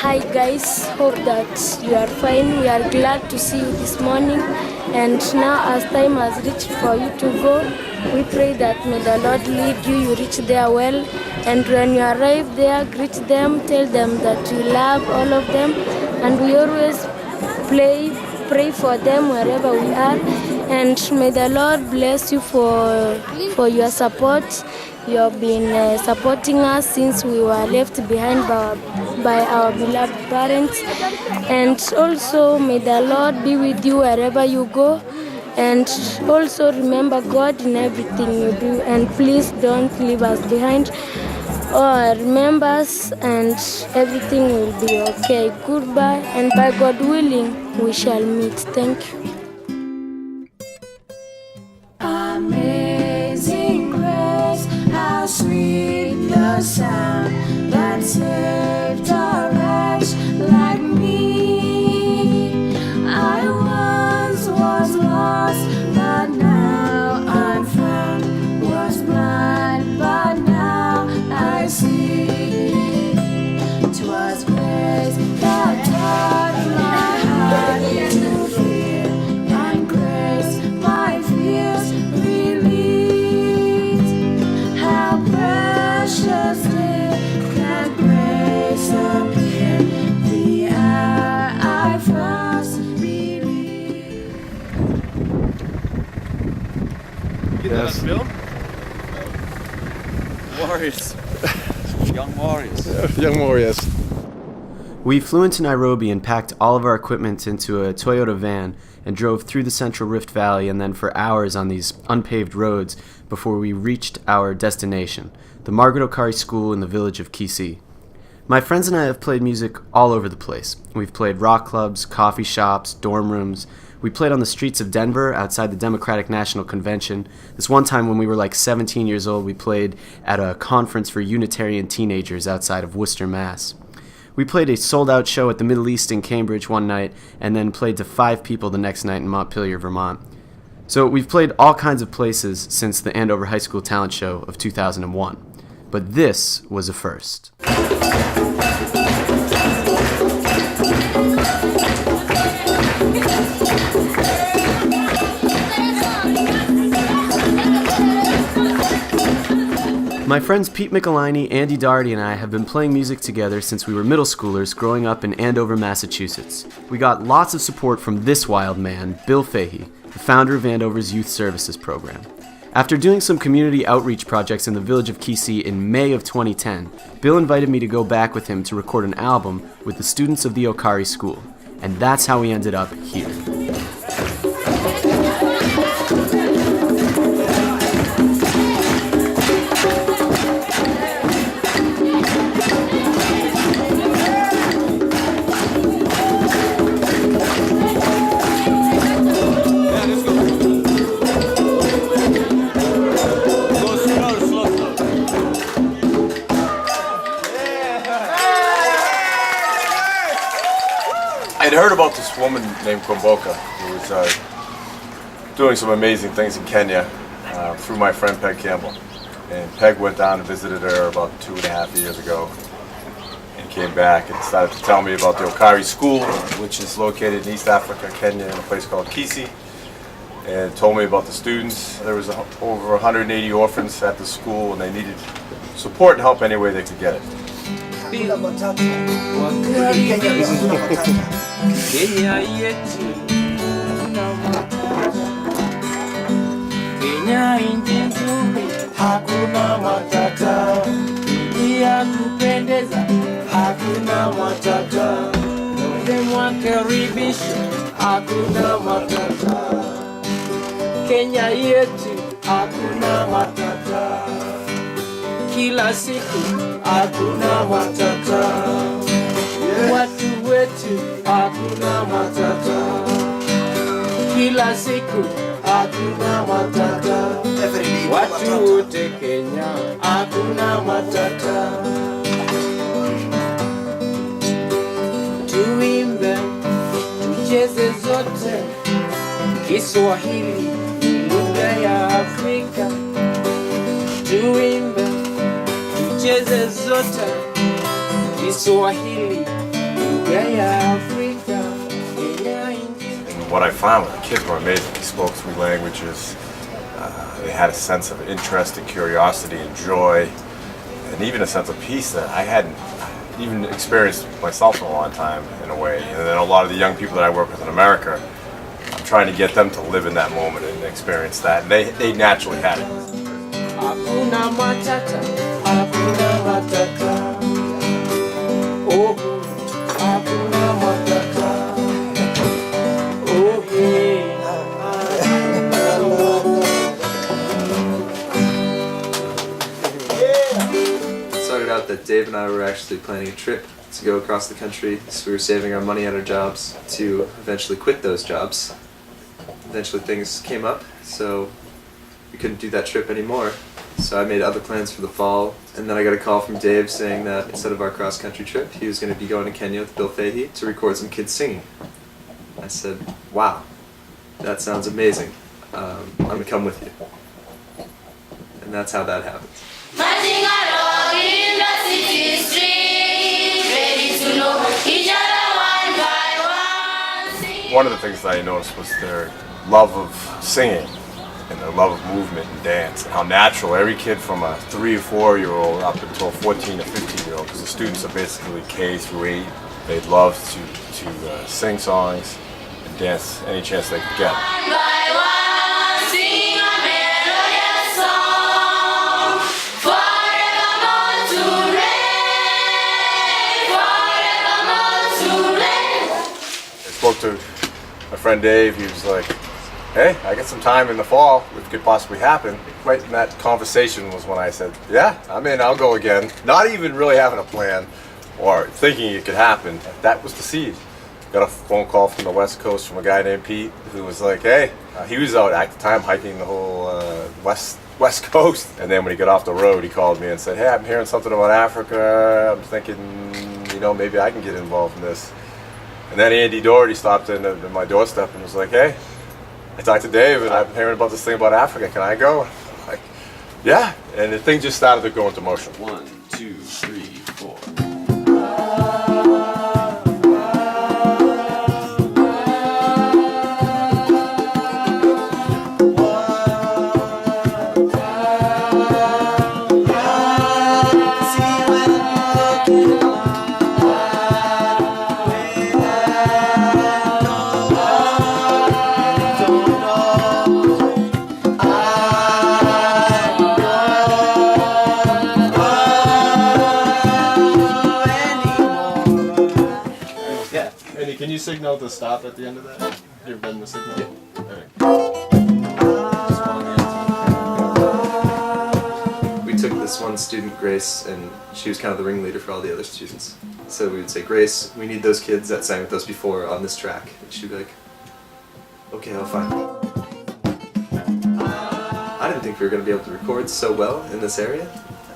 Hi guys, hope that you are fine. We are glad to see you this morning. And now as time has reached for you to go, we pray that may the Lord lead you, you reach there well. And when you arrive there, greet them, tell them that you love all of them. And we always pray for them wherever we are. And may the Lord bless you for your support. You have been supporting us since we were left behind by our beloved parents. And also may the Lord be with you wherever you go. And also remember God in everything you do. And please don't leave us behind. Remember us and everything will be okay. Goodbye, and by God willing, we shall meet. Thank you. Amazing grace, how sweet the sound that saved a wretch like me. I once was lost, but now I'm found. Was blind, but now I see. 'Twas grace that taught my heart to fear, and grace my fears relieved. How precious did that grace appear the hour I first believed. Get that on film? Warriors. Young warriors. Young warriors. We flew into Nairobi and packed all of our equipment into a Toyota van and drove through the Central Rift Valley and then for hours on these unpaved roads before we reached our destination, the Margaret Okari School in the village of Kiisi. My friends and I have played music all over the place. We've played rock clubs, coffee shops, dorm rooms. We played on the streets of Denver outside the Democratic National Convention. This one time when we were like 17 years old, we played at a conference for Unitarian teenagers outside of Worcester, Mass. We played a sold-out show at the Middle East in Cambridge one night and then played to 5 people the next night in Montpelier, Vermont. So we've played all kinds of places since the Andover High School Talent Show of 2001. But this was a first. My friends Pete Michelini, Andy Doherty, and I have been playing music together since we were middle schoolers growing up in Andover, Massachusetts. We got lots of support from this wild man, Bill Fahey, the founder of Andover's Youth Services program. After doing some community outreach projects in the village of Kiisi in May of 2010, Bill invited me to go back with him to record an album with the students of the Okari School. And that's how we ended up here. I'd heard about this woman named Kumboka who was doing some amazing things in Kenya through my friend Peg Campbell. And Peg went down and visited her about 2.5 years ago and came back and started to tell me about the Okari School, which is located in East Africa, Kenya, in a place called Kiisi, and told me about the students. There was over 180 orphans at the school and they needed support and help any way they could get it. Kenya yetu Kenya nchi nzuri, hakuna matata, ya kupendeza, hakuna matata, wote mwakaribisha, hakuna matata. Kenya yetu hakuna matata, kila siku hakuna matata, watu wetu hakuna matata, kila siku hakuna matata, watu wote Kenya hakuna matata. Tuimbe, tucheze zote, Kiswahili lugha ya Afrika. Tuimbe, tucheze zote, Kiswahili And what I found was the kids were amazing. They spoke 3 languages. They had a sense of interest and curiosity and joy, and even a sense of peace that I hadn't even experienced myself in a long time, in a way. And then a lot of the young people that I work with in America, I'm trying to get them to live in that moment and experience that. And they naturally had it. Hakuna matata, hakuna matata. Oh, hakuna matata. Oh, yeah. It started out that Dave and I were actually planning a trip to go across the country, so we were saving our money at our jobs to eventually quit those jobs. Eventually things came up, so we couldn't do that trip anymore. So I made other plans for the fall, and then I got a call from Dave saying that instead of our cross-country trip, he was going to be going to Kenya with Bill Fahey to record some kids singing. I said, wow, that sounds amazing. I'm going to come with you. And that's how that happened. Marching along in the city street, ready to know each other one by one. One of the things that I noticed was their love of singing and their love of movement and dance, and how natural every kid from a 3 or 4-year-old up until a 14 or 15-year-old, because the students are basically K through 8, they love to sing songs and dance any chance they could get. One by one, sing a melodious song, forevermore to reign, forevermore to reign. I spoke to my friend Dave. He was like, hey, I got some time in the fall, which could possibly happen. Right in that conversation was when I said, yeah, I'm in, I'll go again. Not even really having a plan or thinking it could happen. That was the seed. Got a phone call from the West Coast from a guy named Pete who was like, hey, he was out at the time hiking the whole West Coast. And then when he got off the road, he called me and said, hey, I'm hearing something about Africa. I'm thinking, maybe I can get involved in this. And then Andy Doherty stopped in at my doorstep and was like, hey, I talked to Dave and I'm hearing about this thing about Africa. Can I go? I'm like, yeah. And the thing just started to go into motion. 1, 2, 3, 4. Can you signal to stop at the end of that? You've been the signal? Yeah. We took this one student, Grace, and she was kind of the ringleader for all the other students. So we would say, Grace, we need those kids that sang with us before on this track. And she'd be like, okay, I'll find them. I didn't think we were going to be able to record so well in this area,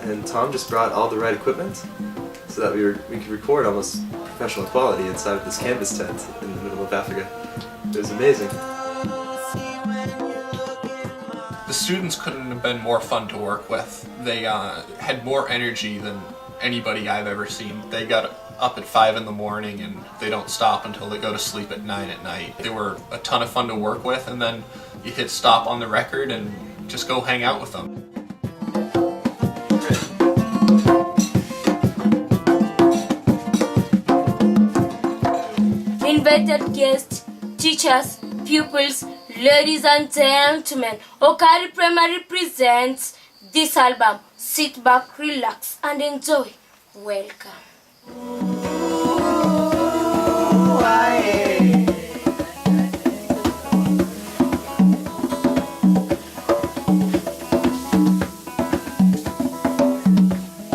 and Tom just brought all the right equipment so that we could record almost professional quality inside of this canvas tent in the middle of Africa. It was amazing. The students couldn't have been more fun to work with. They had more energy than anybody I've ever seen. They got up at 5 in the morning and they don't stop until they go to sleep at 9 at night. They were a ton of fun to work with, and then you hit stop on the record and just go hang out with them. Invited guests, teachers, pupils, ladies and gentlemen, Okari Primary presents this album. Sit back, relax, and enjoy. Welcome.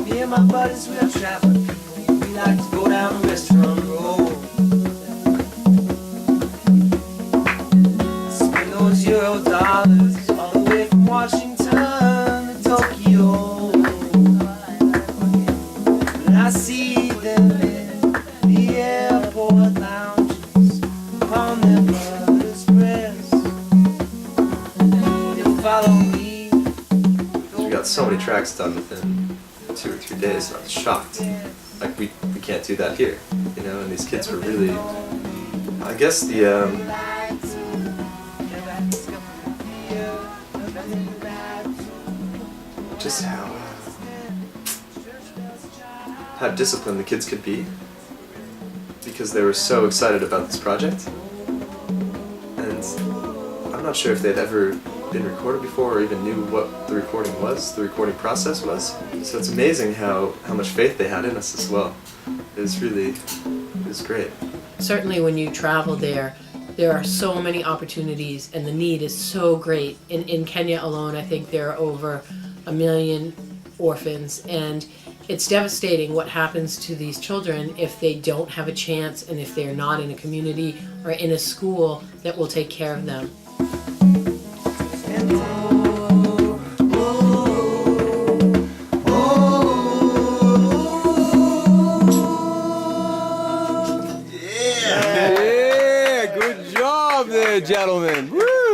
Me and my buddies, we are traveling. We like to go down the restaurant road. Spend those $Euros all the way from Washington to Tokyo. And I see them in the airport lounges upon their mother's breasts. They follow me. We got so many tracks done within 2 or 3 days, and I was shocked. Like, we can't do that here, you and these kids were really, I guess just how disciplined the kids could be, because they were so excited about this project. And I'm not sure if they'd ever been recorded before or even knew what the recording process was. So it's amazing how much faith they had in us as well. It was great. Certainly when you travel there are so many opportunities and the need is so great. In Kenya alone, I think there are over 1 million orphans, and it's devastating what happens to these children if they don't have a chance and if they're not in a community or in a school that will take care of them. Yeah, good job there, gentlemen. Woo!